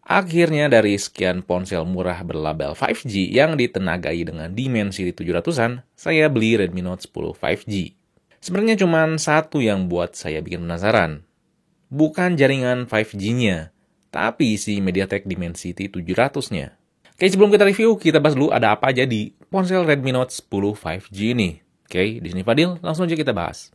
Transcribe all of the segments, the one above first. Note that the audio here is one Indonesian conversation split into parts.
Akhirnya dari sekian ponsel murah berlabel 5G yang ditenagai dengan Dimensity 700-an, saya beli Redmi Note 10 5G. Sebenarnya cuma satu yang buat saya bikin penasaran. Bukan jaringan 5G-nya, tapi si MediaTek Dimensity 700-nya. Oke, sebelum kita review, kita bahas dulu ada apa aja di ponsel Redmi Note 10 5G ini. Oke, di sini Fadil, langsung aja kita bahas.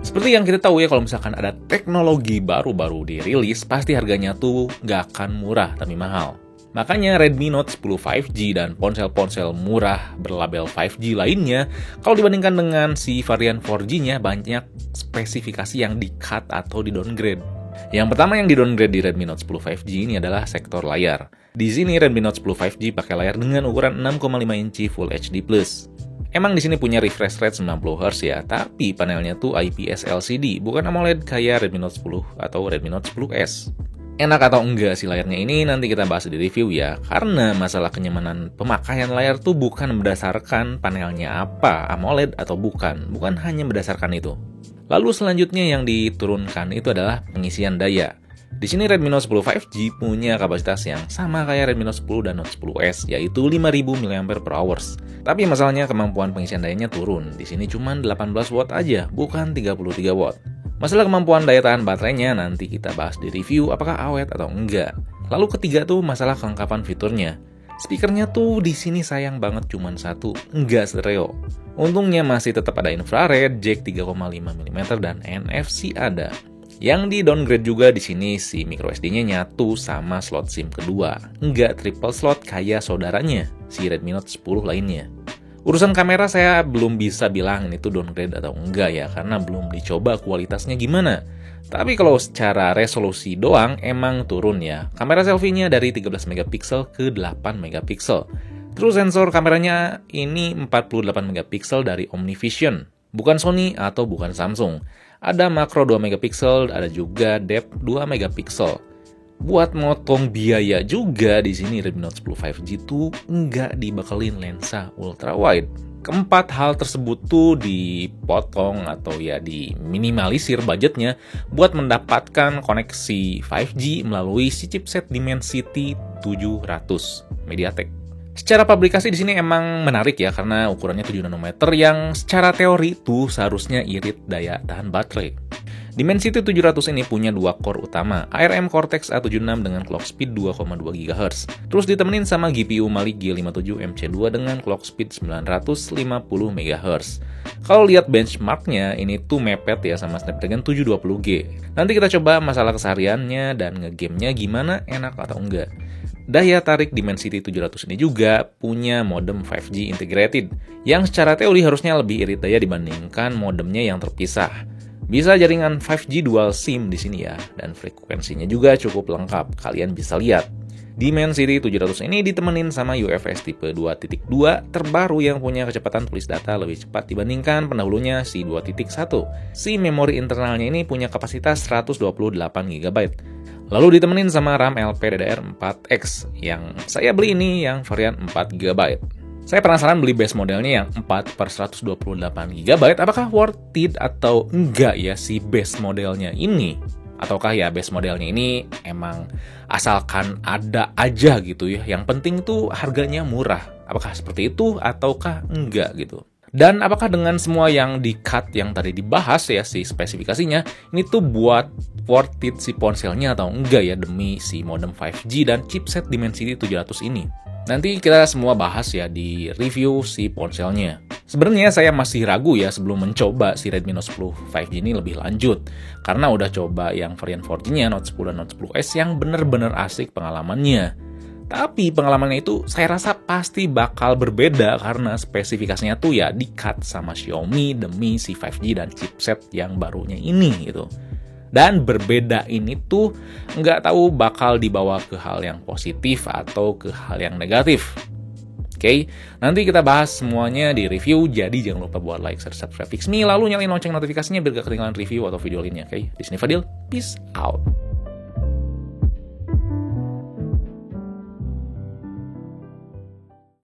Seperti yang kita tahu ya, kalau misalkan ada teknologi baru-baru dirilis, pasti harganya tuh nggak akan murah tapi mahal. Makanya Redmi Note 10 5G dan ponsel-ponsel murah berlabel 5G lainnya, kalau dibandingkan dengan si varian 4G-nya, banyak spesifikasi yang di-cut atau di-downgrade. Yang pertama yang di-downgrade di Redmi Note 10 5G ini adalah sektor layar. Di sini Redmi Note 10 5G pakai layar dengan ukuran 6,5 inci Full HD+. Emang di sini punya refresh rate 90Hz ya, tapi panelnya tuh IPS LCD, bukan AMOLED kayak Redmi Note 10 atau Redmi Note 10S. Enak atau enggak sih layarnya ini nanti kita bahas di review ya, karena masalah kenyamanan pemakaian layar tuh bukan berdasarkan panelnya apa, AMOLED atau bukan hanya berdasarkan itu. Lalu selanjutnya yang diturunkan itu adalah pengisian daya. Di sini Redmi Note 10 5G punya kapasitas yang sama kayak Redmi Note 10 dan Note 10S, yaitu 5000 mAh. Tapi masalahnya kemampuan pengisian dayanya turun. Di sini cuma 18 watt aja, bukan 33 watt. Masalah kemampuan daya tahan baterainya nanti kita bahas di review apakah awet atau enggak. Lalu ketiga tuh masalah kelengkapan fiturnya. Speakernya tuh di sini sayang banget cuma satu, enggak stereo. Untungnya masih tetap ada infrared, jack 3,5 mm dan NFC ada. Yang di downgrade juga di sini si micro SD-nya nyatu sama slot SIM kedua, enggak triple slot kayak saudaranya, si Redmi Note 10 lainnya. Urusan kamera saya belum bisa bilang ini tuh downgrade atau enggak ya, karena belum dicoba kualitasnya gimana. Tapi kalau secara resolusi doang emang turun ya. Kamera selfie-nya dari 13 megapiksel ke 8 megapiksel. Terus sensor kameranya ini 48 megapiksel dari OmniVision, bukan Sony atau bukan Samsung. Ada makro 2 megapiksel, ada juga depth 2 megapiksel. Buat motong biaya juga di sini Redmi Note 10 5G tuh nggak dibekelin lensa ultra wide. Keempat hal tersebut tuh dipotong atau ya diminimalisir budgetnya buat mendapatkan koneksi 5G melalui si chipset Dimensity 700 MediaTek. Secara publikasi di sini emang menarik ya, karena ukurannya 7 nanometer yang secara teori tuh seharusnya irit daya tahan baterai. Dimensity 700 ini punya dua core utama, ARM Cortex A76 dengan clock speed 2,2 GHz. Terus ditemenin sama GPU Mali G57 MC2 dengan clock speed 950 MHz. Kalau lihat benchmarknya, ini tuh mepet ya sama Snapdragon 720G. Nanti kita coba masalah kesehariannya dan ngegamenya gimana, enak atau enggak. Daya tarik Dimensity 700 ini juga punya modem 5G integrated, yang secara teori harusnya lebih irit daya dibandingkan modemnya yang terpisah. Bisa jaringan 5G dual SIM di sini ya, dan frekuensinya juga cukup lengkap, kalian bisa lihat. Dimensity 700 ini ditemenin sama UFS tipe 2.2 terbaru yang punya kecepatan tulis data lebih cepat dibandingkan pendahulunya si 2.1. Si memori internalnya ini punya kapasitas 128 GB. Lalu ditemenin sama RAM LPDDR4X, yang saya beli ini yang varian 4 GB. Saya penasaran beli base modelnya yang 4/128 GB, apakah worth it atau enggak ya si base modelnya ini? Ataukah ya base modelnya ini emang asalkan ada aja gitu ya, yang penting tuh harganya murah. Apakah seperti itu ataukah enggak gitu? Dan apakah dengan semua yang di-cut yang tadi dibahas ya si spesifikasinya, ini tuh buat worth it si ponselnya atau enggak ya demi si modem 5G dan chipset Dimensity 700 ini? Nanti kita semua bahas ya di review si ponselnya. Sebenarnya saya masih ragu ya sebelum mencoba si Redmi Note 10 5G ini lebih lanjut. Karena udah coba yang varian 4G-nya Note 10 dan Note 10S yang bener-bener asik pengalamannya. Tapi pengalamannya itu saya rasa pasti bakal berbeda karena spesifikasinya tuh ya di-cut sama Xiaomi demi si 5G dan chipset yang barunya ini gitu. Dan berbeda ini tuh nggak tahu bakal dibawa ke hal yang positif atau ke hal yang negatif. Oke, nanti kita bahas semuanya di review, jadi jangan lupa buat like, share, subscribe Fix Me, lalu nyalain lonceng notifikasinya biar gak ketinggalan review atau video lainnya. Oke, di sini Fadil, peace out.